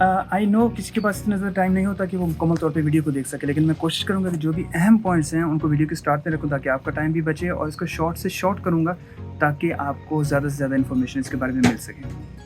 I know किसी के पास इतना ज़्यादा टाइम नहीं होता कि वो मुकम्मल तौर पे वीडियो को देख सके, लेकिन मैं कोशिश करूँगा कि जो भी अहम पॉइंट्स हैं उनको वीडियो के स्टार्ट में रखूँ ताकि आपका टाइम भी बचे, और इसको शॉर्ट से शॉर्ट करूँगा ताकि आपको ज़्यादा से ज़्यादा इन्फॉर्मेशन इसके बारे में मिल सके।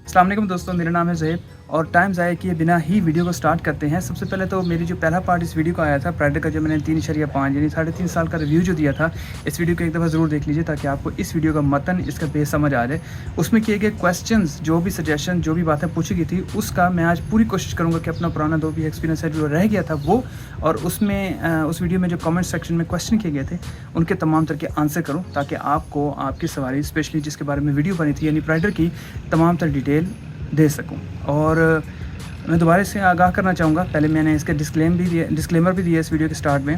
अस्सलाम वालेकुम दोस्तों, मेरा नाम है ज़ैब और टाइम ज़ाया किए बिना ही वीडियो को स्टार्ट करते हैं। सबसे पहले तो मेरी जो पहला पार्ट इस वीडियो का आया था प्राइडर का, जो मैंने 3.5 यानी 3.5 साल का रिव्यू जो दिया था, इस वीडियो को एक दफ़ा ज़रूर देख लीजिए ताकि आपको इस वीडियो का मतन, इसका बेस समझ आ जाए। उसमें किए गए क्वेश्चंस, जो भी सजेशन, जो भी बातें पूछी गई थी, उसका मैं आज पूरी कोशिश करूँगा कि अपना पुराना जो भी एक्सपीरियंस है जो रह गया था वो, और उसमें उस वीडियो में जो कमेंट सेक्शन में क्वेश्चन किए गए थे उनके तमाम तरह के आंसर करूँ ताकि आपको आपकी सवारी, स्पेशली जिसके बारे में वीडियो बनी थी यानी प्राइडर की, तमाम तरह डिटेल दे सकूं। और मैं दोबारा से आगाह करना चाहूँगा, पहले मैंने इसका डिस्क्लेमर भी दिया इस वीडियो के स्टार्ट में।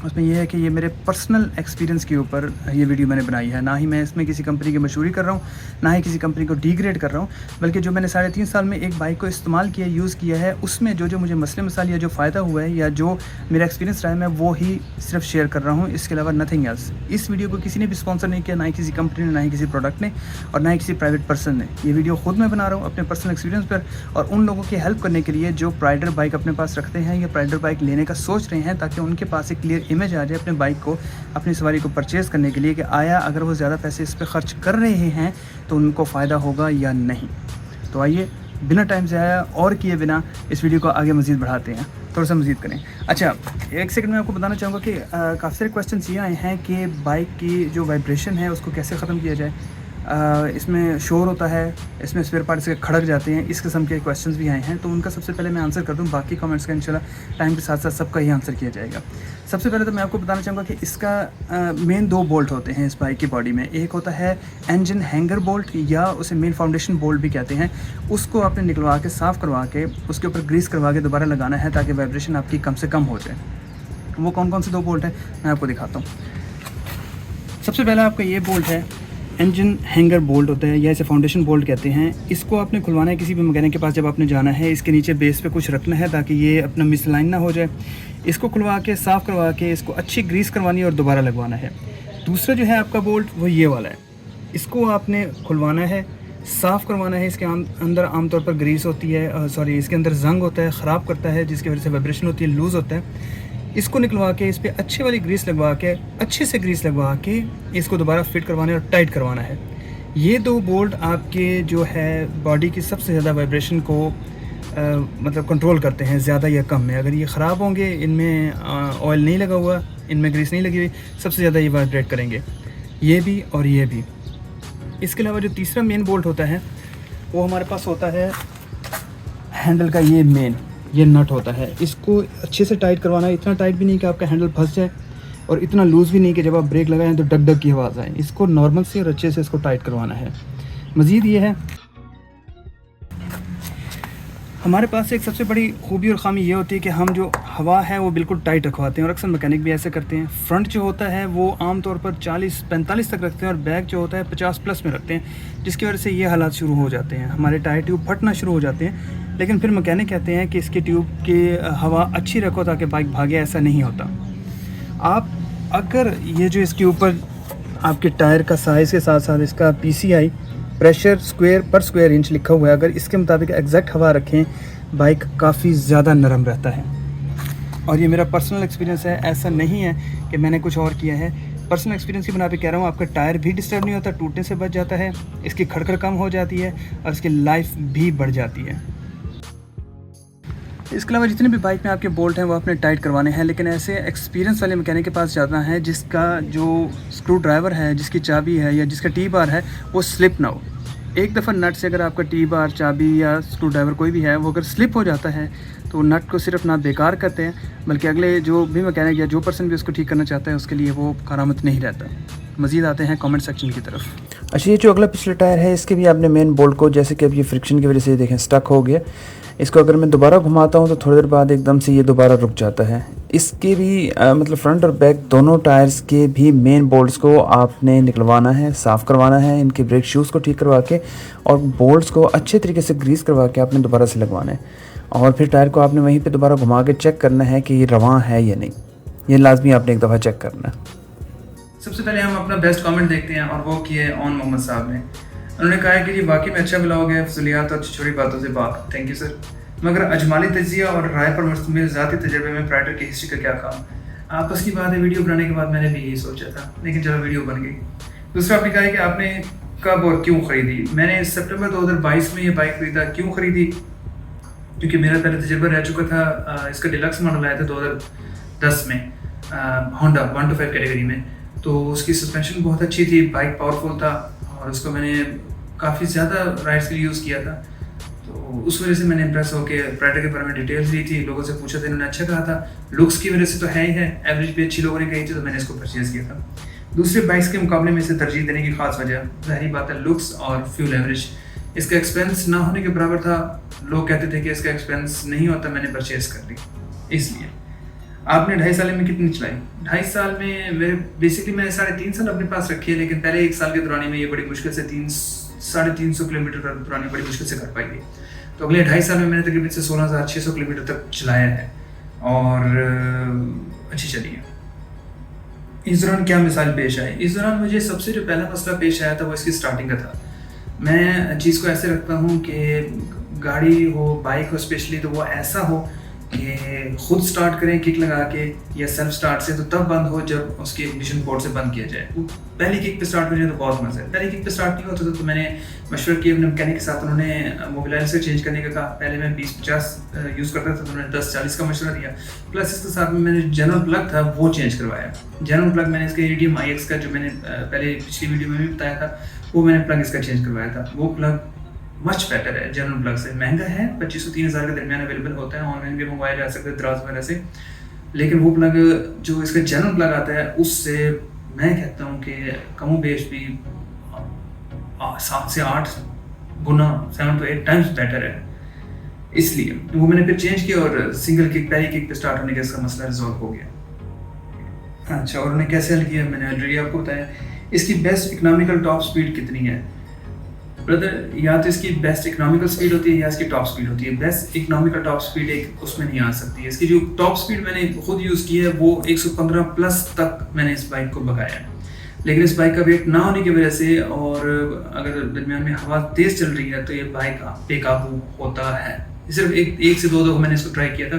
उसमें यह है कि ये मेरे पर्सनल एक्सपीरियंस के ऊपर ये वीडियो मैंने बनाई है, ना ही मैं इसमें किसी कंपनी की मशहूरी कर रहा हूँ, ना ही किसी कंपनी को डिग्रेड कर रहा हूँ, बल्कि जो मैंने 3.5 साल में एक बाइक को इस्तेमाल किया, यूज़ किया है, उसमें जो मुझे मसले मसाइल या जो फ़ायदा हुआ है या जो मेरा एक्सपीरियंस रहा है, मैं वो ही सिर्फ शेयर कर रहा हूँ, इसके अलावा नथिंग एल्स। इस वीडियो को किसी ने भी स्पॉन्सर नहीं किया, ना ही किसी कंपनी ने, ना ही किसी प्रोडक्ट ने, और ना ही किसी प्राइवेट पर्सन ने। ये वीडियो खुद मैं बना रहा हूँ अपने पर्सनल एक्सपीरियंस पर, और उन लोगों की हेल्प करने के लिए जो प्राइडर बाइक अपने पास रखते हैं या प्राइडर बाइक लेने का सोच रहे हैं, ताकि उनके पास एक क्लियर इमेज आ जाए अपने बाइक को, अपनी सवारी को परचेज़ करने के लिए कि आया अगर वो ज़्यादा पैसे इस पर ख़र्च कर रहे हैं तो उनको फ़ायदा होगा या नहीं। तो आइए बिना टाइम से आया और किए बिना इस वीडियो को आगे मज़ीद बढ़ाते हैं, थोड़ा सा मज़ीद करें। अच्छा, एक सेकंड में आपको बताना चाहूँगा कि काफ़ी सारे क्वेश्चन ये आए हैं कि बाइक की जो वाइब्रेशन है उसको कैसे ख़त्म किया जाए। इसमें शोर होता है, इसमें स्पेयर पार्ट्स के खड़क जाते हैं, इस किस्म के क्वेश्चंस भी आए हैं, तो उनका सबसे पहले मैं आंसर कर दूं। बाकी कमेंट्स का इंशाल्लाह टाइम के साथ साथ सबका ही आंसर किया जाएगा। सबसे पहले तो मैं आपको बताना चाहूँगा कि इसका मेन 2 बोल्ट होते हैं इस बाइक की बॉडी में। एक होता है इंजन हैंगर बोल्ट, या उसे मेन फाउंडेशन बोल्ट भी कहते हैं। उसको आपने निकलवा के, साफ़ करवा के, उसके ऊपर ग्रीस करवा के दोबारा लगाना है ताकि वाइब्रेशन आपकी कम से कम हो जाए। वो कौन कौन से 2 बोल्ट हैं मैं आपको दिखाता हूँ। सबसे पहला आपका ये बोल्ट है, इंजन हैंगर बोल्ट होता है या इसे फाउंडेशन बोल्ट कहते हैं। इसको आपने खुलवाना है किसी भी मैकेनिक के पास जब आपने जाना है। इसके नीचे बेस पे कुछ रखना है ताकि ये अपना मिसलाइन ना हो जाए। इसको खुलवा के, साफ़ करवा के, इसको अच्छी ग्रीस करवानी है और दोबारा लगवाना है। दूसरा जो है आपका बोल्ट वो ये वाला है, इसको आपने खुलवाना है, साफ़ करवाना है। इसके अंदर आमतौर पर ग्रीस होती है, इसके अंदर जंग होता है, ख़राब करता है, जिसकी वजह से वाइब्रेशन होती है, लूज़ होता है। इसको निकलवा के इस पर अच्छी वाली ग्रीस लगवा के, अच्छे से ग्रीस लगवा के इसको दोबारा फिट करवाना है और टाइट करवाना है। ये 2 बोल्ट आपके जो है बॉडी की सबसे ज़्यादा वाइब्रेशन को मतलब कंट्रोल करते हैं, ज़्यादा या कम में। अगर ये ख़राब होंगे, इनमें ऑयल नहीं लगा हुआ, इनमें ग्रीस नहीं लगी हुई, सबसे ज़्यादा ये वाइब्रेट करेंगे, ये भी और ये भी। इसके अलावा जो तीसरा मेन बोल्ट होता है वो हमारे पास होता है हैंडल का ये नट होता है। इसको अच्छे से टाइट करवाना है, इतना टाइट भी नहीं कि आपका हैंडल फंस जाए और इतना लूज़ भी नहीं कि जब आप ब्रेक लगाएं तो डग डग की आवाज़ आए। इसको नॉर्मल से और अच्छे से इसको टाइट करवाना है। मज़ीद ये है, हमारे पास एक सबसे बड़ी खूबी और ख़ामी ये होती है कि हम जो हवा है वो बिल्कुल टाइट रखवाते हैं, और अक्सर मैकेनिक भी ऐसे करते हैं। फ्रंट जो होता है वो आम तौर पर 40-45 तक रखते हैं, और बैक जो होता है 50+ में रखते हैं, जिसकी वजह से ये हालात शुरू हो जाते हैं, हमारे टायर ट्यूब फटना शुरू हो जाते हैं। लेकिन फिर मैकेनिक कहते हैं कि इसकी ट्यूब की हवा अच्छी रखो ताकि बाइक भागे। ऐसा नहीं होता। आप अगर ये जो इसके ऊपर आपके टायर का साइज़ के साथ साथ इसका PCI, प्रेशर स्क्वायर पर स्क्वायर इंच लिखा हुआ है, अगर इसके मुताबिक एग्जैक्ट हवा रखें, बाइक काफ़ी ज़्यादा नरम रहता है। और ये मेरा पर्सनल एक्सपीरियंस है, ऐसा नहीं है कि मैंने कुछ और किया है। पर्सनल एक्सपीरियंस की बना पे कह रहा हूँ। आपका टायर भी डिस्टर्ब नहीं होता, टूटने से बच जाता है, इसकी खड़खड़ कम हो जाती है और इसकी लाइफ भी बढ़ जाती है। इसके अलावा जितने भी बाइक में आपके बोल्ट हैं वो आपने टाइट करवाने हैं, लेकिन ऐसे एक्सपीरियंस वाले मैकेनिक के पास जाना है जिसका जो स्क्रू ड्राइवर है, जिसकी चाबी है या जिसका टी बार है वो स्लिप ना हो। एक दफ़ा नट से अगर आपका टी बार, चाबी या स्क्रू ड्राइवर कोई भी है वो अगर स्लिप हो जाता है तो नट को सिर्फ ना बेकार करते हैं, बल्कि अगले जो भी मैकेनिक या जो पर्सन भी उसको ठीक करना चाहता है उसके लिए वो करामत नहीं रहता। मज़ीद आते हैं कमेंट सेक्शन की तरफ। अच्छा, ये जो अगला पिछला टायर है इसके भी आपने मेन बोल्ट को, जैसे कि अब ये फ्रिक्शन की वजह से देखें स्टक हो गया, इसको अगर मैं दोबारा घुमाता हूँ तो थोड़ी देर बाद एकदम से ये दोबारा रुक जाता है। इसके भी मतलब फ्रंट और बैक दोनों टायर्स के भी मेन बोल्ट्स को आपने निकलवाना है, साफ़ करवाना है, इनके ब्रेक शूज़ को ठीक करवा के और बोल्ट्स को अच्छे तरीके से ग्रीस करवा के आपने दोबारा से लगवाना है, और फिर टायर को आपने वहीं पे दोबारा घुमा के चेक करना है कि ये रवां है या नहीं। ये लाजमी आपने एक दफ़ा चेक करना है। सबसे पहले हम अपना बेस्ट कमेंट देखते हैं, और वो किए ऑन मोहम्मद साहब ने। उन्होंने कहा है कि ये वाकई में अच्छा ब्लॉग है, फजूलियात और छोटी बातों से बात। Thank you sir. मगर अजमाली तजिया और राय पर मुश्तमिल ज़ाती तजर्बे में राइटर की हिस्ट्री का क्या काम। आपस की बात है, वीडियो बनाने के बाद मैंने भी यही सोचा था, लेकिन चलो वीडियो बन गई। दूसरा आपने कहा है कि आपने कब और क्यों ख़रीदी। मैंने सितंबर 2022 में ये बाइक खरीदा। क्यों ख़रीदी? क्योंकि मेरा पहले तजर्बा रह चुका था। इसका डिलक्स मॉडल आया था 2010 में होंडा 125 कैटेगरी में। तो उसकी सस्पेंशन बहुत अच्छी थी, बाइक पावरफुल था और उसको मैंने काफ़ी ज़्यादा राइड्स के लिए यूज़ किया था। तो उस वजह से मैंने इम्प्रेस होकर प्राइडर के बारे में डिटेल्स दी थी, लोगों से पूछा था, इन्होंने अच्छा कहा था। लुक्स की वजह से तो है ही है, एवरेज भी अच्छी लोगों ने कही थी, तो मैंने इसको परचेज़ किया था। दूसरे बाइक्स के मुकाबले में इसे तरजीह देने की खास वजह ज़ाहिरी बात है लुक्स और फ्यूल एवरेज। इसका एक्सपेंस ना होने के बराबर था। लोग कहते थे कि इसका एक्सपेंस नहीं होता, मैंने परचेज़ कर ली। इसलिए आपने 2.5 साल में कितनी चलाई? 2.5 साल में मेरे बेसिकली मैंने 3.5 साल अपने पास रखी है, लेकिन पहले 1 साल के दौरान में ये बड़ी मुश्किल से 300-350 किलोमीटर का दौरान बड़ी मुश्किल से कर पाई थी। तो अगले 2.5 साल में मैंने तकरीबन से 16,600 किलोमीटर तक चलाया है और अच्छी चली है। इस दौरान क्या मिसाल पेश आई? इस दौरान मुझे सबसे जो पहला मसला पेश आया था वो इसकी स्टार्टिंग का था। मैं चीज़ को ऐसे रखता हूँ कि गाड़ी हो, बाइक हो स्पेशली, तो वो ऐसा हो कि खुद स्टार्ट करें किक लगा के या सेल्फ स्टार्ट से, तो तब बंद हो जब उसके इग्निशन पोर्ट से बंद किया जाए। वो पहली किक पे स्टार्ट हो जाए तो बहुत मज़ा है। पहली किक पे स्टार्ट नहीं होता तो मैंने मशवरा किया अपने मैकेनिक के साथ, उन्होंने मोबाइल से चेंज करने का कहा। पहले मैं 20-50 यूज़ करता था, तो उन्होंने 10-40 का मशवरा दिया। प्लस इसके साथ में मैंने जनरल प्लग था वो चेंज करवाया। जनरल प्लग मैंने इसका ADM IX का जो मैंने पहले पिछली वीडियो में भी बताया था, वो मैंने प्लग इसका चेंज करवाया था। वो प्लग मच बेटर है जनरल प्लग से। महंगा है, 2500-3000 के दरमियान अवेलेबल होता है, ऑनलाइन भी मंगवाया जा सकता है दराज वगैरह से। लेकिन वो प्लग जो इसका जनरल प्लग आता है उससे मैं कहता हूँ कि कम बेश भी 7 से 8 गुना 7 to 8 टाइम्स बेटर है। इसलिए वो मैंने फिर चेंज किया और सिंगल किक, पहली किक पे स्टार्ट होने का इसका मसला रिजॉल्व हो गया। अच्छा, और उन्हें कैसे हल किया मैंने ऑलरेडी आपको बताया। इसकी बेस्ट इकोनॉमिकल टॉप स्पीड कितनी है ब्रदर? या तो इसकी बेस्ट इकोनॉमिकल स्पीड होती है या इसकी टॉप स्पीड होती है। बेस्ट इकोनॉमिकल टॉप स्पीड एक उसमें नहीं आ सकती है। इसकी जो टॉप स्पीड मैंने खुद यूज़ की है वो 115 प्लस तक मैंने इस बाइक को भगाया। लेकिन इस बाइक का वेट ना होने की वजह से और अगर दरमियान में हवा तेज़ चल रही है तो ये बाइक बेकाबू होता है। सिर्फ एक से दो दफ़ा मैंने इसको ट्राई किया था,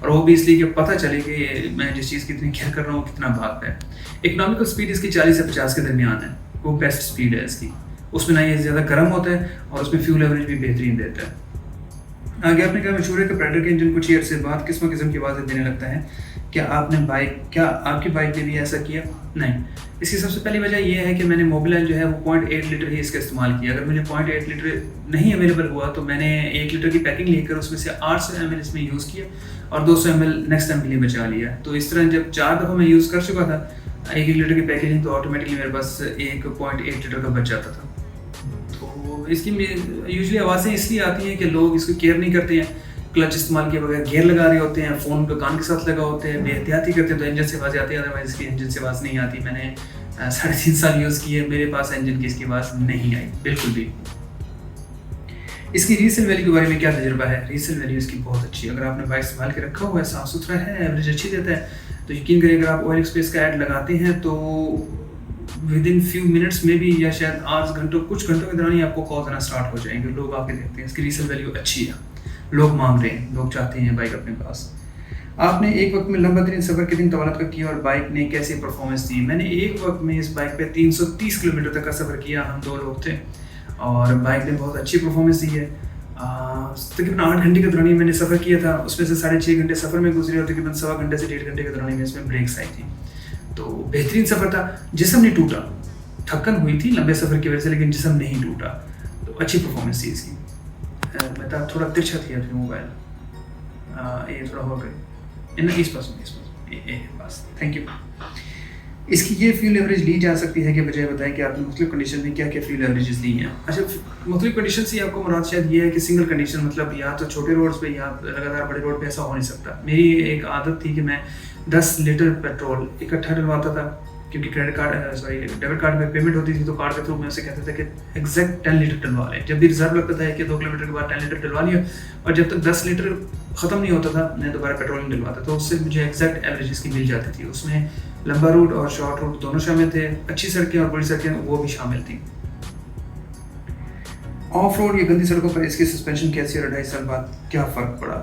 और वो भी इसलिए कि पता चले कि मैं जिस चीज़ की इतनी केयर कर रहा हूँ कितना भागता है। इकोनॉमिकल स्पीड इसकी 40 से 50 के दरमियान है, वो बेस्ट स्पीड है इसकी। उसमें ना ये ज़्यादा गर्म होता है और उसमें फ्यूल एवरेज भी बेहतरीन देता है। आगे आपने कहा मशहूर है कि प्राइडर के इंजन कुछ ही अरसे बाद किस्म की आवाज़ें देने लगता है। क्या आपकी बाइक ने भी ऐसा किया? नहीं। इसकी सबसे पहली वजह यह है कि मैंने मोबिलाइल जो है वो 0.8 लीटर ही इसका इस्तेमाल किया। अगर मुझे 0.8 लीटर नहीं अवेलेबल हुआ तो मैंने 1 लीटर की पैकिंग लेकर उसमें से 800 ml इसमें यूज़ किया और 200 ml नेक्स्ट टाइम के लिए बचा लिया। तो इस तरह जब 4 दफ़ा मैं यूज़ कर चुका था 1 लीटर की पैकेजिंग, तो ऑटोमेटिकली मेरे पास 1.8 लीटर का बच जाता था। तो इसकी यूजुअली आवाज़ें इसलिए आती हैं कि लोग इसको केयर नहीं करते हैं, क्लच इस्तेमाल किए बगैर गियर लगा रहे होते हैं, फ़ोन को कान के साथ लगा होते हैं, बेहतियाती करते हैं तो इंजन से आवाज़ आती है। अदरवाइज़ इसकी इंजन से आवाज़ नहीं आती। मैंने 3.5 साल यूज़ की है, मेरे पास इंजन की इसकी आवाज़ नहीं आई बिल्कुल भी। इसकी रीसेल वैल्यू के बारे में क्या तजुर्बा है? रीसेल वैल्यू इसकी बहुत अच्छी है। अगर आपने बाइक संभाल के रखा हुआ है, साफ़ सुथरा है, एवरेज अच्छी देता है, तो यकीन करिए अगर आप OLX का ऐड लगाते हैं तो विद इन फ्यू मिनट्स में भी या शायद कुछ घंटों के दौरान ही आपको कॉल करना स्टार्ट हो जाएंगे। लोग आके देखते हैं। इसकी रीसेल वैल्यू अच्छी है, लोग मांग रहे हैं, लोग चाहते हैं बाइक अपने पास। आपने एक वक्त में लंबा तरीन सफ़र कितनी तवालत का किया और बाइक ने कैसे परफॉर्मेंस दी? मैंने एक वक्त में इस बाइक पे 330 किलोमीटर तक का सफ़र किया। हम 2 लोग थे और बाइक ने बहुत अच्छी परफॉर्मेंस दी है। तकरीबन 8 घंटे के दौरान मैंने सफ़र किया था, उसमें से 6.5 घंटे सफ़र में गुजरे और तकरीबन 1.25 घंटे से 1.5 घंटे के दौरान में इसमें ब्रेक्स आई थी। तो बेहतरीन सफ़र था। जिस्म नहीं टूटा, थकन हुई थी लंबे सफ़र की वजह से, लेकिन जिस्म नहीं टूटा। तो अच्छी परफॉर्मेंस थी इसकी। मैं थोड़ा तिरछा थी अपनी मोबाइल, ये थोड़ा हो गई इस पास बस। Thank you. इसकी ये फ्यूल एवरेज ली जा सकती है कि बजाय बताएं कि आपने मुख्तलिफ कंडीशन में क्या क्या फ्यूल एवरेजेस ली हैं। अच्छा, मुख्तलिफ कंडीशन से आपको मुराद शायद ये है कि सिंगल कंडीशन, मतलब या तो छोटे रोड्स पे या लगातार बड़े रोड पे ऐसा हो नहीं सकता। मेरी एक आदत थी कि मैं 10 लीटर पेट्रोल इकट्ठा डलवाता था, क्योंकि डेबिट कार्ड में पेमेंट होती थी तो कार्ड के थ्रू मैं उसे कहता था कि एग्जैक्ट 10 लीटर डलवा लें। जब भी रिजर्व लगता था कि 2 किलोमीटर के बाद 10 लीटर डलवा लिया, और जब तक 10 लीटर ख़त्म नहीं होता था मैं दोबारा पेट्रोल नहीं डलवाता। तो उससे मुझे एग्जैक्ट एवरेज की मिल जाती थी। उसमें लंबा रूट और शॉर्ट रूट दोनों शामिल थे, अच्छी सड़कें और बड़ी सड़कें वो भी शामिल थी। ऑफ रोड या गंदी सड़कों पर इसकी सस्पेंशन कैसी और 2.5 साल बाद क्या फ़र्क पड़ा?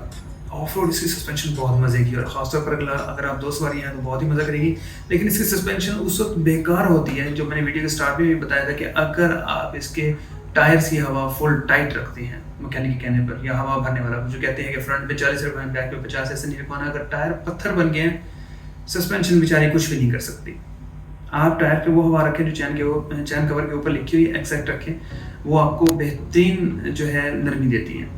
ऑफ रोड इसकी सस्पेंशन बहुत मज़े की, और ख़ासतौर पर अगर आप 2 सवारी हैं तो बहुत ही मज़ा करेगी। लेकिन इसकी सस्पेंशन उस वक्त बेकार होती है, जो मैंने वीडियो के स्टार्ट में भी बताया था, कि अगर आप इसके टायर्स की हवा फुल टाइट रखते हैं मैकेनिक के कहने पर, या हवा भरने वाला जो कहते हैं कि फ्रंट पे 40 रखवाना, बैक पे 50, ऐसे नहीं रखवाना। अगर टायर पत्थर बन गए हैं, सस्पेंशन बेचारी कुछ भी नहीं कर सकती। आप टायर पे वो हवा रखें जो चैन कवर के ऊपर लिखी हुई एग्जैक्ट रखें, वो आपको बेहतरीन जो है नरमी देती है।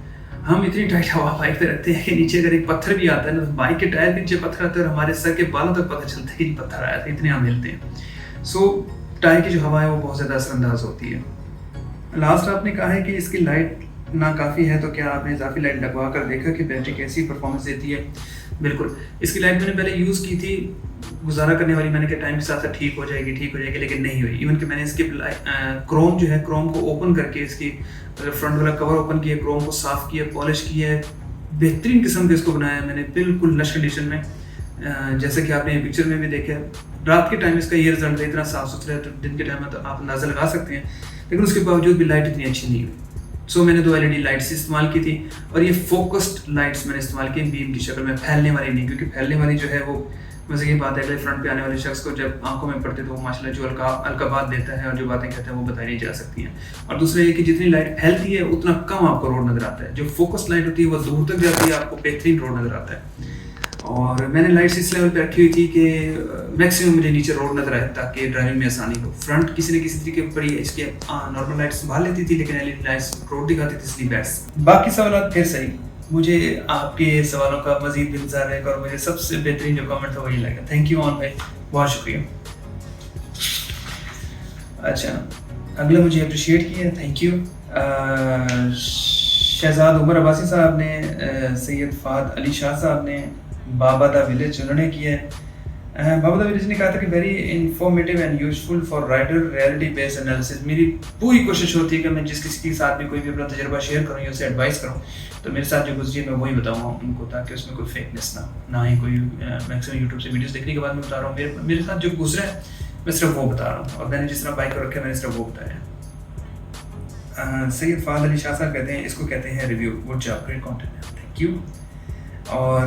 हम इतनी टाइट हवा बाइक पे रखते हैं कि नीचे अगर एक पत्थर भी आता है ना, तो बाइक के टायर के नीचे पत्थर आता है और हमारे सर के बालों तक पता चलता है कि पत्थर आया था, इतने हम हिलते हैं। सो टायर की जो हवा है वो बहुत ज़्यादा असरअंदाज होती है। लास्ट आपने कहा है कि इसकी लाइट ना काफ़ी है, तो क्या आपने इजाफी लाइट लगवा कर देखा कि बैटरी कैसी परफॉर्मेंस देती है? बिल्कुल, इसकी लाइट मैंने पहले यूज़ की थी, गुजारा करने वाली, मैंने कहा टाइम के साथ साथ ठीक हो जाएगी, लेकिन नहीं हुई। इवन कि मैंने इसके क्रोम जो है, क्रोम को ओपन करके इसकी फ्रंट वाला कवर ओपन किया, क्रोम को साफ़ किया, पॉलिश किया है, बेहतरीन किस्म के इसको बनाया मैंने, बिल्कुल लश कंडीशन में। जैसे कि आपने पिक्चर में भी देखा, रात के टाइम इसका ये रिजल्ट है, इतना साफ़ सुथरा है, तो दिन के टाइम में तो आप अंदाज़ा लगा सकते हैं। लेकिन उसके बावजूद भी लाइट इतनी अच्छी नहीं हुई। सो मैंने 2 LED लाइट्स इस्तेमाल की थी, और ये फोकस्ड लाइट्स मैंने इस्तेमाल की बीम की शक्ल में, फैलने वाली नहीं, क्योंकि फैलने वाली जो है वो मज़े की बात है, अगले फ्रंट पे आने वाले शख्स को जब आंखों में पड़ते तो वो माशाल्लाह जो हल्का बात देता है और जो बातें कहता है वो बताई नहीं जा सकती हैं। और दूसरा ये कि जितनी लाइट फैलती है उतना कम आपको रोड नज़र आता है, जो फोकस्ड लाइट होती है वो दूर तक जाती है, आपको बेहतरीन रोड नज़र आता है। और मैंने लाइट्स इस लेवल पे रखी हुई थी कि मैक्सिमम मुझे नीचे रोड नज़र आए, ताकि ड्राइविंग में आसानी हो। फ्रंट किसी न किसी तरीके पर ही इसके नॉर्मल लाइट्स संभाल लेती थी, लेकिन LED लाइट्स रोड दिखाती थी, इसलिए बेस्ट। बाकी सवाल फिर सही, मुझे आपके सवालों का मजीद इंतजार है, और मुझे सबसे बेहतरीन जो कमेंट था वही लगा। थैंक यू ऑन भाई, बहुत शुक्रिया। अच्छा, अगला मुझे अप्रिशिएट किया, थैंक यू। शहजाद उमर अब्बासी साहब ने, सैयद फाद अली शाह साहब ने, बाबा दा विलेज उन्होंने किया है। बाबा दा विलेज ने कहा था कि very informative and useful for rider, reality based analysis. मेरी पूरी कोशिश होती है कि मैं जिस किसी के साथ भी कोई भी अपना तजुर्बा शेयर करूँ या उसे एडवाइस करूँ, तो मेरे साथ जो गुजरी मैं वही बताऊँगा उनको, ताकि उसमें कोई फेकनेस ना ही कोई मैक्सिमम यूट्यूब से वीडियोस देखने के बाद मैं बता रहा हूँ, मेरे साथ जो गुजरा है मैं सिर्फ वो बता रहा हूँ, और मैंने जिस तरह बाइक को रखा है मैंने सिर्फ वो बताया। सैयद फाद अली शाह साहब कहते हैं, इसको कहते हैं review, good job, great content, thank you. और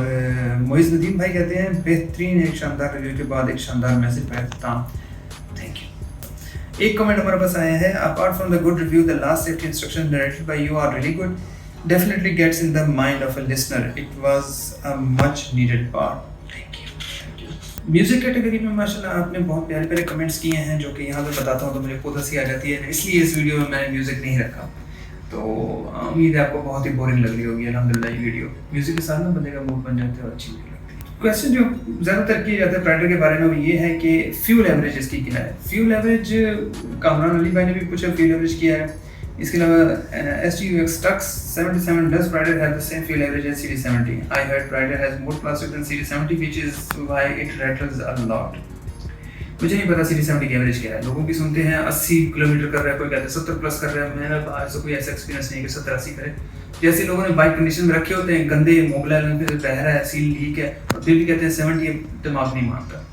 मोइज़ नदीम भाई कहते हैं, बेहतरीन, एक शानदार रिव्यू के बाद एक शानदार मैसेज का इख्तिताम, थैंक यू। एक कमेंट हमारे पास आया है, apart from the good review, the last safety instruction narrated by you are really good, definitely gets in the mind of a listener, it was a much needed part, thank you. Music category में माशाल्लाह आपने बहुत प्यारे प्यारे comments किए हैं, जो कि यहाँ पे बताता हूँ तो मुझे खुद हंसी आ जाती है, इसलिए इस वीडियो में मैंने म्यूज़िक नहीं रखा। तो उम्मीद है आपको बहुत ही बोरिंग लग रही होगी अल्हम्दुलिल्लाह ये वीडियो। म्यूज़िक के साथ ना बंदे का मूड बन जाता है और अच्छी भी लगती है। क्वेश्चन जो ज़्यादातर किया जाता है प्राइडर के बारे में वो ये है कि फ्यूल एवरेज इसकी क्या है। फ्यूल एवरेज कामरान अली भाई ने भी पूछा, फ्यूल एवरेज किया है। इसके अलावा STUX Tux 77 does Prider have the same fuel average as CD70? I heard Prider has more plastic than CD70, which is why it rattles a lot. मुझे नहीं पता CD70 की एवरेज क्या है। लोगों की सुनते हैं 80 किलोमीटर कर रहा है, कोई कहता है 70 प्लस कर रहा है। मेरा बाहर से कोई ऐसा एक्सपीरियंस नहीं है कि 70-80 करे। जैसे लोगों ने बाइक कंडीशन में रखे होते हैं, गंदे मोबाइल में बह रहा है, सील लीक है, और फिर भी कहते हैं 70, दिमाग नहीं मानता।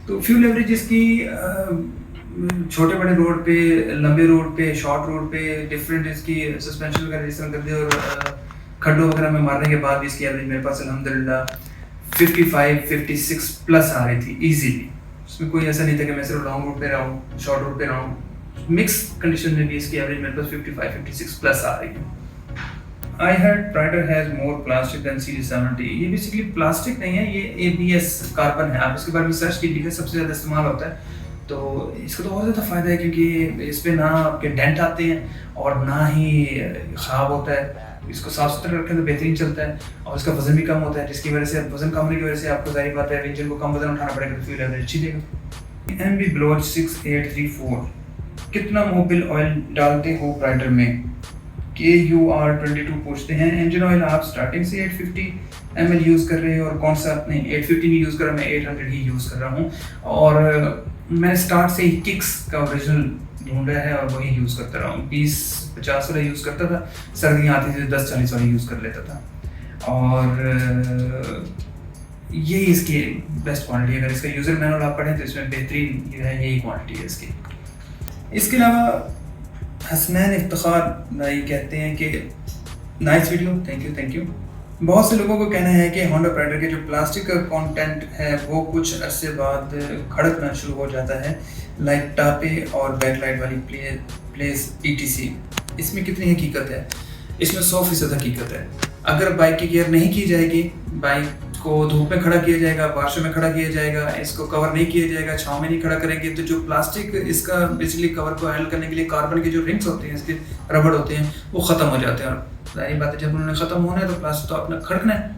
तो फ्यूल एवरेज इसकी छोटे बड़े रोड पे, लंबे रोड पे, शॉर्ट रोड पे डिफरेंट इसकी सस्पेंशन वगैरह जिस तरह करते, और खड्डों वगैरह में मारने के बाद भी इसकी एवरेज मेरे पास अल्हम्दुलिल्लाह 55-56 प्लस आ रही थी इजीली। उसमें कोई ऐसा नहीं था कि मैं सिर्फ लॉन्ग रूट पे रहा हूँ, शॉर्ट रूट पे रहा हूँ। मिक्स कंडीशन में भी इसकी एवरेज मेरे पास 55-56 प्लस आ रही है। I heard Pridor has more plastic than CD70। ये बेसिकली प्लास्टिक नहीं है, ये ABS कार्बन है। आप इसके बारे में सर्च कीजिएगा, सबसे ज़्यादा इस्तेमाल होता है। तो इसका तो बहुत ज़्यादा फ़ायदा है, क्योंकि इस पर ना आपके डेंट आते हैं और ना ही ख़राब होता है। इसको साफ सुथरा रखें तो बेहतरीन चलता है, और इसका वजन भी कम होता है, जिसकी वजह से वजन कम होने की वजह से आपको जाहिर बात है इंजन को कम वजन उठाना पड़ेगा, तो फ्यूल एवरेज अच्छी देगा। MB ब्लोच 6834, कितना मोबिल ऑयल डालते हो प्राइडर में? KUR22 पूछते हैं। इंजन ऑयल आप स्टार्टिंग से 850 ml यूज़ कर रहे हो, और कौन सा आपने 850 नहीं यूज़ कर रहा, मैं 800 ही यूज़ कर रहा हूँ। और मैंने स्टार्ट से ही किक्स का ओरिजिनल ढूंढा है और वही यूज़ करता रहा हूँ। 20-50 वाला यूज़ करता था, सर्दियाँ आती थी 10-40 वाला यूज़ कर लेता था। और यही इसकी बेस्ट क्वालिटी है। अगर इसका यूज़र मैनुअल आप पढ़ें तो इसमें बेहतरीन जो है यही क्वालिटी है इसकी। इसके अलावा हसनैन इफ्तिखार भाई कहते हैं कि नाइस वीडियो, थैंक यू। बहुत से लोगों को कहना है कि होंडा प्राइडर के जो प्लास्टिक का कंटेंट है वो कुछ अरसे बाद खड़कना शुरू हो जाता है, लाइक टापे और बैकलाइट वाली प्लेस ETC। इसमें कितनी हकीकत है? इसमें 100% हकीकत है। अगर बाइक की केयर नहीं की जाएगी, बाइक को धूप में खड़ा किया जाएगा, बारिशों में खड़ा किया जाएगा, इसको कवर नहीं किया जाएगा, छाँव में नहीं खड़ा करेंगे, तो जो प्लास्टिक इसका बेसिकली कवर को हैंडल करने के लिए कार्बन के जो रिंग्स होते हैं, इसके रबड़ होते हैं, वो ख़त्म हो जाते हैं। और जाहिर बात है जब उन्होंने ख़त्म होना है तो प्लास्टिक तो अपना खड़कना है।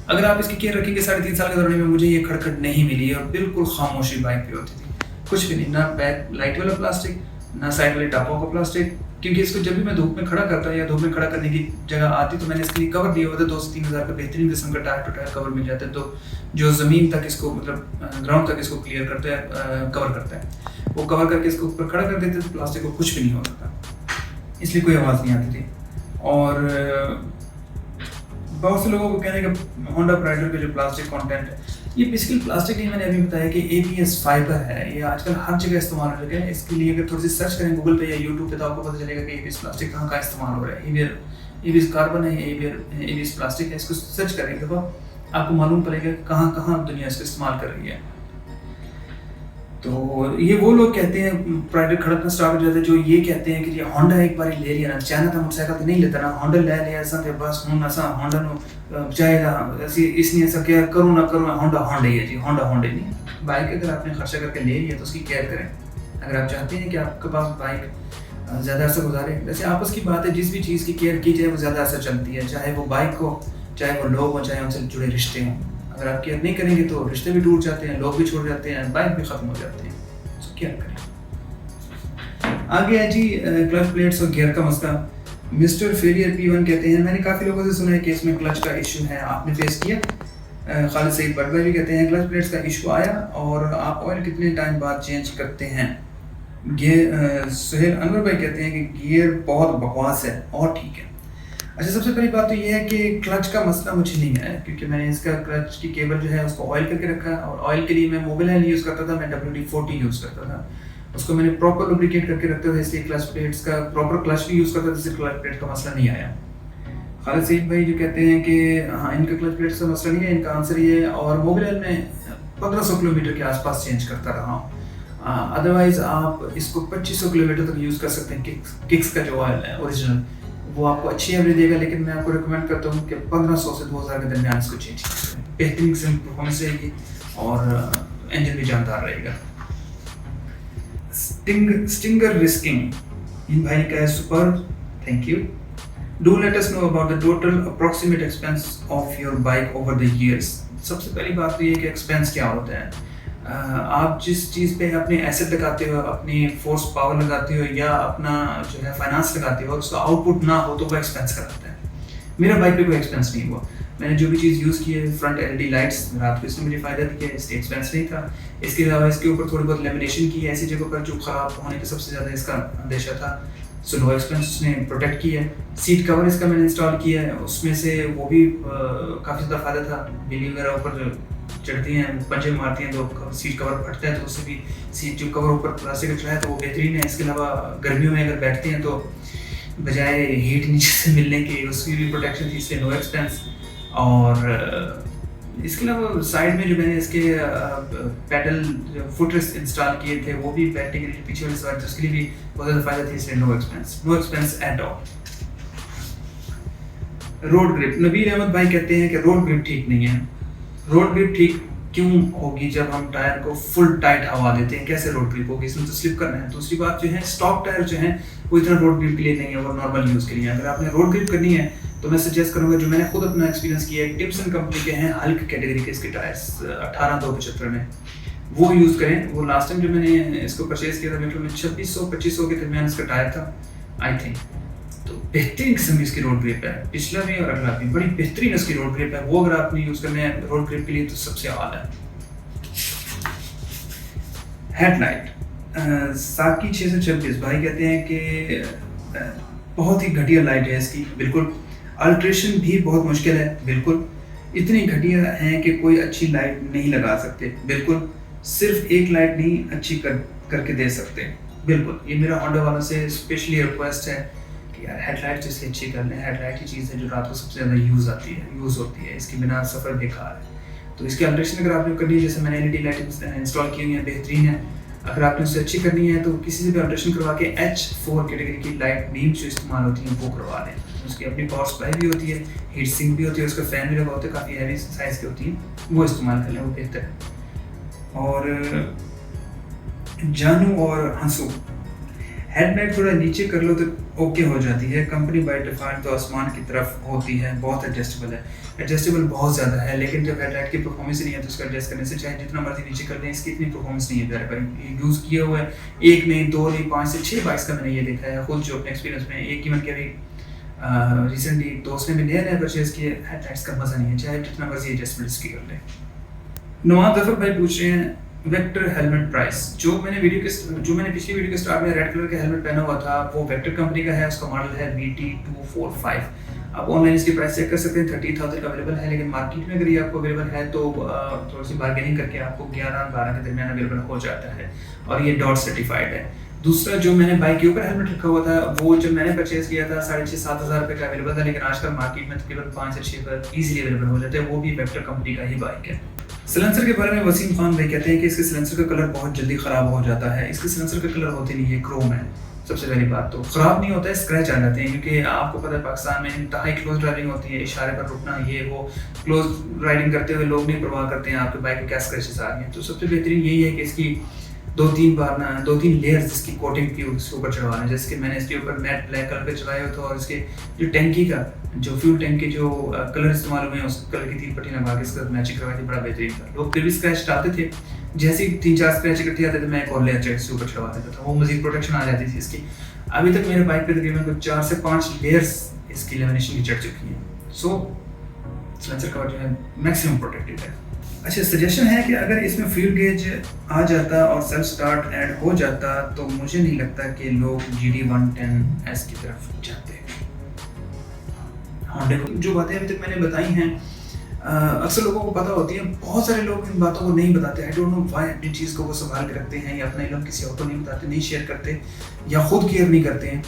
अगर आप इसकी केयर रखेंगे, 3.5 साल के दौरान में मुझे ये खड़खड़ नहीं मिली और बिल्कुल खामोशी बाइक पे होती थी, कुछ भी नहीं, ना बैक लाइट वाला प्लास्टिक, ना साइड वाले टापों का प्लास्टिक। क्योंकि इसको जब भी मैं धूप में खड़ा करता या धूप में खड़ा करने की जगह आती तो मैंने इसके लिए कवर दिया होता। 2 से 3 हज़ार का बेहतरीन किस्म का टायर टू टायर कवर मिल जाता है, तो जो ज़मीन तक इसको मतलब ग्राउंड तक इसको क्लियर करता है, कवर करता है। वो कवर करके इसको ऊपर खड़ा कर देते तो प्लास्टिक को कुछ भी नहीं होता था, इसलिए कोई आवाज़ नहीं आती थी। और बहुत से लोगों को कहने का होंडा प्राइडर का जो प्लास्टिक कंटेंट है, ये बेसिकली प्लास्टिक नहीं, मैंने अभी बताया कि ABS फाइबर है। ये आजकल हर जगह इस्तेमाल हो रहा है। इसके लिए अगर थोड़ी सी सर्च करें गूगल पे या यूट्यूब पे तो आपको पता चलेगा कि ABS प्लास्टिक कहाँ कहाँ इस्तेमाल हो रहा है। ABS कार्बन है, ABS प्लास्टिक है। इसको सर्च करेंगे तो आपको मालूम पड़ेगा कहाँ कहाँ दुनिया इसको इस्तेमाल कर रही है। तो ये वो लोग कहते हैं प्राइडर खड़कना स्टार्ट हो जाता है जो ये कहते हैं कि ये होंडा एक बार ले लिया ना, चाइना था मोटरसाइकिल तो नहीं लेता ना, होंडा ले लिया ऐसा तो बस हूँ ऐसा होंडा नो चाहेगा ऐसी इसने ऐसा क्या करूँ ना करूँ, होंडा ही है जी, होंडा नहीं। बाइक अगर आपने खर्चा करके ले लिया तो उसकी केयर करें। अगर आप चाहते हैं कि आपके पास बाइक ज़्यादा अर्सा गुजारे, वैसे आपस की बात है, जिस भी चीज़ की केयर की जाए वो ज़्यादा अर्सा चलती है, चाहे वो बाइक हो, चाहे वो लोग हो, चाहे उनसे जुड़े रिश्ते हों। अगर आप केयर नहीं करेंगे तो रिश्ते भी टूट जाते हैं, लोग भी छोड़ जाते हैं, बाइक भी ख़त्म हो जाती है। तो क्या करें? आगे है जी क्लच प्लेट्स और गियर का मसला। मिस्टर फेलियर P1 कहते हैं, मैंने काफ़ी लोगों से सुना है कि इसमें क्लच का इशू है, आपने फेस किया? खालिद सईद बटवा भी कहते हैं क्लच प्लेट्स का इशू आया और आप ऑयल कितने टाइम बाद चेंज करते हैं? सुहेल अनवर भाई कहते हैं कि गियर बहुत बकवास है और ठीक है। अच्छा, सबसे पहली बात तो ये है कि क्लच का मसला मुझे नहीं है, क्योंकि मैंने इसका क्लच की केबल जो है उसको ऑयल करके रखा है और ऑयल के लिए मैं मोबिल यूज़ करता था, मैं WD-40 यूज़ करता था, उसको मैंने प्रॉपर लुब्रिकेट करके रखता था, इसलिए क्लच प्लेट्स का प्रॉपर क्लच भी यूज़ करता था, जिससे क्लच प्लेट का मसला नहीं आया। खालिद सईद भाई जो कहते हैं कि हाँ इनका क्लच प्लेट्स का मसला नहीं है, इनका आंसर ये है और मोबिल में 1500 किलोमीटर के आसपास चेंज करता रहा हूँ। अदरवाइज़ आप इसको 2500 किलोमीटर तक यूज़ कर सकते हैं। किक्स का जो ऑयल है ओरिजिनल, वो आपको अच्छी एवरेज देगा, लेकिन मैं आपको रिकमेंड करता हूँ कि 1500 से 2000 के दरमियान इसको चेंज करें, बेहतरीन किस्म की परफॉर्मेंस रहेगी और इंजन भी जानदार रहेगा। स्टिंगर रिस्किंग, इन भाई का है super, thank you. Do let us know about the total approximate expense of your bike over the years. सबसे पहली बात तो ये कि एक्सपेंस क्या होता है। आप जिस चीज़ पे अपने एसेट लगाते हो, अपनी फोर्स पावर लगाते हो या अपना जो है फाइनेंस लगाते हो, उसका आउटपुट ना हो तो वो एक्सपेंस कराता है। मेरा बाइक पे कोई एक्सपेंस नहीं हुआ। मैंने जो भी चीज़ यूज़ की है, फ्रंट LED लाइट्स, रात को इसने मुझे फ़ायदा दिया, इसलिए एक्सपेंस नहीं था। इसके अलावा इसके ऊपर थोड़ी बहुत लेमिनेशन की है ऐसी जगह पर जो ख़राब होने का सबसे ज़्यादा इसका अंदेशा था, सो नो एक्सपेंस उसने प्रोटेक्ट किया है। सीट कवर इसका मैंने इंस्टॉल किया है, उसमें से वो भी काफ़ी ज़्यादा फ़ायदा था। बिल्ली वगैरह ऊपर जो चढ़ती हैं, पंजे मारती हैं तो सीट कवर फटता है, तो उससे भी सीट जो कवर ऊपर प्लास्टिक का चढ़ा है तो वो बेहतरीन है। इसके अलावा गर्मियों में अगर बैठते हैं तो बजाय हीट नीचे से मिलने की उसकी भी प्रोटेक्शन थी, इसलिए नो एक्सपेंस। और इसके अलावा साइड में जो मैंने इसके पैडल फुट रेस्ट इंस्टॉल किए थे वो भी बैठने के लिए पीछे वाली साइड, उसके लिए भी बहुत ज़्यादा फायदा थी, इसलिए no expense at all. Road grip, Nabeel Ahmed भाई कहते हैं कि रोड ग्रिप ठीक नहीं है। रोड ग्रिप ठीक क्यों होगी जब हम टायर को फुल टाइट हवा देते हैं? कैसे रोड ग्रिप होगी? इसमें तो स्लिप करना है। दूसरी बात जो है, स्टॉक टायर जो है वो इतना रोड ग्रिप के लिए नहीं है, वो नॉर्मल यूज़ के लिए। अगर आपने रोड ग्रिप करनी है तो मैं सजेस्ट करूंगा, जो मैंने खुद अपना एक्सपीरियंस किया है, टिप्सन कंपनी के हैं हल्क कैटेगरी के इसके टायर्स 18-275 में, वो यूज़ करें। वो लास्ट टाइम जो मैंने इसको परचेज़ किया था मेट्रो में 2600-2500 के दरमियान इसका टायर था आई थिंक। तो बेहतरीन किस्म की इसकी रोड ग्रिप है, पिछला भी और अगला भी बड़ी बेहतरीन इसकी रोड ग्रिप है। वो अगर आपने यूज़ करना है रोड ग्रिप के लिए तो सबसे आला है। हेडलाइट, साकी 626 भाई कहते हैं कि बहुत ही घटिया लाइट है इसकी, बिल्कुल। अल्ट्रेशन भी बहुत मुश्किल है, बिल्कुल। इतनी घटिया है कि कोई अच्छी लाइट नहीं लगा सकते, बिल्कुल। सिर्फ एक लाइट नहीं अच्छी करके दे सकते। बिल्कुल, ये मेरा होंडा वालों से स्पेशली रिक्वेस्ट है कि यार हेडलाइट जैसे अच्छी कर लें। हेडलाइट ही चीज़ है जो रात को सबसे ज़्यादा यूज़ होती है, इसके बिना सफ़र बेकार है। तो इसकी अल्ट्रेशन अगर आपने करनी है, जैसे मैंने एलईडी लाइट इंस्टॉल की हुई है, बेहतरीन है। अगर आपने उससे अच्छी करनी है तो किसी से भी अल्ट्रेशन करवा के H4 कैटेगरी की लाइट बीम्स जो इस्तेमाल होती हैं वो करवा लें। उसकी अपनी पावर सप्लाई भी होती है, हीट सिंक भी होती है, उसका फ़ैन भी लगा होता है, काफ़ी हैवी साइज़ की होती हैं, वो इस्तेमाल कर लें, वो बेहतर है। और जानू और हंसू, हेडलाइट थोड़ा नीचे कर लो तो ओके हो जाती है। कंपनी बाय डिफ़ॉल्ट तो आसमान की तरफ होती है, बहुत एडजस्टेबल है। एडजस्टेबल बहुत ज़्यादा है, लेकिन जब हेडलाइट की परफॉर्मेंस नहीं है तो उसका एडजस्ट करने से चाहे जितना मर्जी नीचे कर दें, इसकी इतनी परफॉर्मेंस नहीं है प्यारे भाई। यूज़ किया हुआ है, 1 नहीं, 2 नहीं, 5 से 6 बाइक्स का मैंने ये देखा है खुद जो अपने एक्सपीरियंस में। एक इवन के अभी रिसेंटली दोस्त ने भी नया परचेज़ किया, हेडलाइट्स का मज़ा नहीं है, चाहे जितना मर्जी एडजस्टमेंट इसकी कर लें। नवाज जफर भाई पूछ रहे हैं वेक्टर हेलमेट प्राइस। जो मैंने पिछली वीडियो के स्टार्ट में रेड कलर का हेलमेट पहना हुआ था वो वेक्टर कंपनी का है, उसका मॉडल है VT245। आप ऑनलाइन इसकी प्राइस चेक कर सकते हैं, 30,000 का अवेलेबल है, लेकिन मार्केट में अगर ये आपको अवेलेबल है तो थोड़ी सी बार्गेनिंग करके आपको 11-12 के दरमियान अवेलेबल हो जाता है, और ये डॉट सर्टिफाइड है। दूसरा जो मैंने बाइक के ऊपर हेलमेट रखा हुआ था वो जब मैंने परचेज किया था 6,500-7 हज़ार रुपये का अवेलेबल था, लेकिन आजकल मार्केट में तकरीबन 5 से 6 पर ईजिली अवेलेबल हो जाते हैं, वो भी वेक्टर कंपनी का ही बाइक है। सिलेंसर के बारे में वसीम खान भाई कहते हैं कि इसके सिलेंसर का कलर बहुत जल्दी ख़राब हो जाता है। इसके सिलेंसर का कलर होते नहीं है, क्रोम है। सबसे पहली बात तो ख़राब नहीं होता है, स्क्रैच आ जाते हैं, क्योंकि आपको पता है पाकिस्तान में इंतहाई क्लोज ड्राइविंग होती है, इशारे पर रुकना, ये वो। क्लोज राइडिंग करते हुए लोग नहीं परवाह करते हैं आपके बाइक में क्या स्क्रैचेस आ रही हैं। तो सबसे बेहतरीन यही है कि इसकी 2-3 लेयर्स इसकी कोटिंग की उसके ऊपर चढ़वा लें। जैसे कि मैंने इसके ऊपर मैट ब्लैक कलर के चढ़ाए हुए थे, और इसके जो टैंकी का जो फ्यूल टैंक के जो कलर इस्तेमाल हुए हैं उस कलर की 3 पट्टी लगा के इसका मैचिंग करवाई थी, बड़ा बेहतरीन था। लोग फिर भी स्क्रैच आते थे, जैसे ही 3-4 स्क्रैच इकट्ठे आते थे मैं एक और लेयर इसके ऊपर चढ़वा देता था, वो मजीद प्रोटेक्शन आ जाती थी इसकी। अभी तक मेरे बाइक पे तकरीबन 4 से 5 लेयर्स इसकी लेमिनेशन की चढ़ चुकी हैं। सो सिलेंसर कवर जो है मैक्सिमम प्रोटेक्टेड है। अच्छा, सजेशन है कि अगर इसमें फ्यूल गेज आ जाता और सेल्फ स्टार्ट ऐड हो जाता तो मुझे नहीं लगता कि लोग GD110S की तरफ जाते। होंडा जो बातें अभी तक मैंने बताई हैं अक्सर लोगों को पता होती है, बहुत सारे लोग इन बातों को नहीं बताते। आई डोंट नो व्हाई अपनी चीज़ को वो संभाल के रखते हैं, या अपना इल्म किसी और को नहीं बताते, नहीं शेयर करते, या खुद केयर नहीं करते हैं।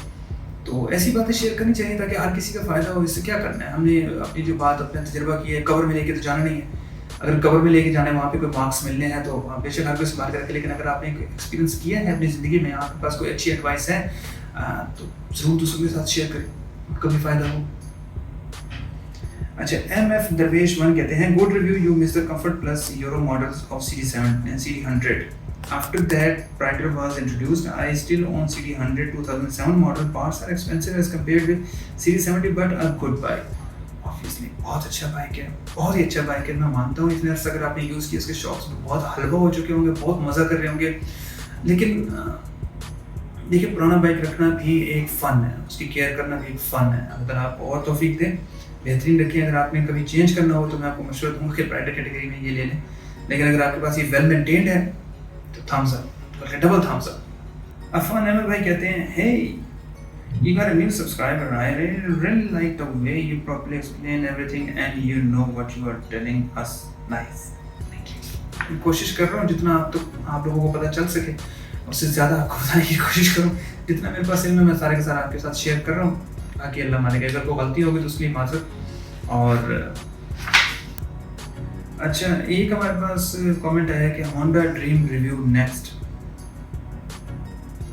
तो ऐसी बातें शेयर करनी चाहिए ताकि हर किसी का फ़ायदा हो। इससे क्या करना है, हमने अपनी जो बात अपना तजर्बा की है कवर में लेके तो जाना नहीं है। अगर कवर में लेके जाना है, वहाँ पे कोई मार्क्स मिलने हैं तो बेशक हर कोई संभाल के रखे, लेकिन अगर आपने एक्सपीरियंस किया है अपनी ज़िंदगी में, आपके पास कोई अच्छी एडवाइस है तो ज़रूर दूसरों के साथ शेयर करें, कभी फ़ायदा हो। अच्छा, MF दरवेश 1 कहते हैं good review, you miss the comfort plus euro models of CD100। After that Praetor was introduced, I still own CD100 2007 model. Parts are expensive as compared with CD70 but a good bike. Obviously बहुत अच्छा bike है, बहुत ही अच्छा bike है। मैं मानता हूँ इतने अर्से अगर आपने यूज़ किया, इसके शॉक्स में बहुत हलवा हो चुके होंगे, बहुत मज़ा कर रहे होंगे, लेकिन देखिए पुराना बाइक रखना भी एक फ़न है, उसकी केयर करना भी एक फ़न है। अगर आप और तौफीक दें, बेहतरीन रखें। अगर आपने कभी चेंज करना हो तो मैं आपको मशवरा दूँगा कि प्राइडर कैटेगरी में ये ले लें, लेकिन अगर आपके पास ये वेल मेंटेन्ड है तो thumbs up, double thumbs up. Afwan Ahmed भाई कहते हैं हे you got a new subscriber. I really like the way you properly explain everything and you know what you are telling us. Nice. Thank you. कोशिश कर रहा हूँ जितना आप लोगों को पता चल सके, उससे ज़्यादा आपको बताने की कोशिश करूँ। जितना मेरे पास इल्म है मैं सारे के सारे आपके साथ शेयर कर रहा हूँ, ताकि अल्लाह मानेगा। अगर कोई गलती होगी तो उसके लिए माजरत। और अच्छा, एक हमारे पास कमेंट आया कि होंडा ड्रीम रिव्यू नेक्स्ट।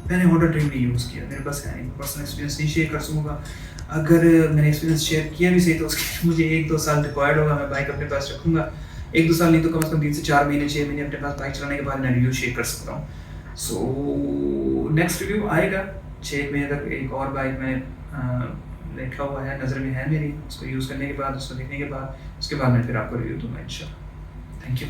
मैंने होंडा ड्रीम नहीं यूज़ किया, मेरे पास है नहीं, पर्सनल एक्सपीरियंस नहीं शेयर कर सकूँगा। अगर मैंने एक्सपीरियंस शेयर किया भी सही तो उसके मुझे 1-2 साल रिक्वायर्ड होगा। मैं बाइक अपने पास रखूँगा 1-2 साल, नहीं तो कम से कम 3 से 4 महीने 6 महीने अपने पास बाइक चलाने के बाद मैं रिव्यू शेयर कर सकता हूँ। सो नेक्स्ट रिव्यू आएगा 6 महीने तक। एक और बाइक मैंने लिखा हुआ है, नज़र में है मेरी, उसको यूज़ करने के बाद, उसको देखने के बाद, उसके बाद मैं फिर आपको रिव्यू दूँगा इंशाल्लाह। Thank you.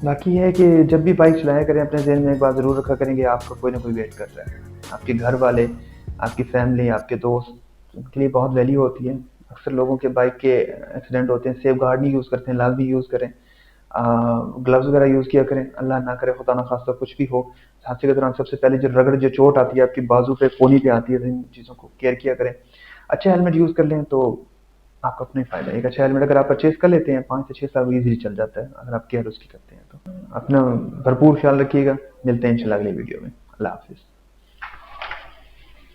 باقی یہ ہے کہ جب بھی بائک چلایا کریں اپنے ذہن میں ایک بات ضرور رکھا کریں کہ آپ کا کوئی نہ کوئی ویٹ کر رہا ہے. آپ کے گھر والے، آپ کی فیملی، آپ کے دوست، ان کے لیے بہت ویلیو ہوتی ہے. اکثر لوگوں کے بائک کے ایکسیڈنٹ ہوتے ہیں، سیف گارڈ نہیں یوز کرتے ہیں، لازمی یوز کریں. گلوز وغیرہ یوز کیا کریں، اللہ نہ کرے خدا نہ خواستہ کچھ بھی ہو حادثے کے دوران. سب سے پہلے جو چوٹ آتی ہے آپ کی بازو پہ، کونی پہ آتی ہے، ان چیزوں کو کیئر کیا کریں. اچھا ہیلمٹ یوز کر لیں تو آپ کا اپنا ہی فائدہ ہے. ایک اچھا ہیلمٹ اگر آپ پرچیز کر لیتے ہیں 5 سے 6 سال ایزیلی چل جاتا ہے اگر آپ کیئر اس کی کرتے ہیں تو. اپنا بھرپور خیال رکھیے گا. ملتے ہیں انشاءاللہ اگلی ویڈیو میں. اللہ حافظ.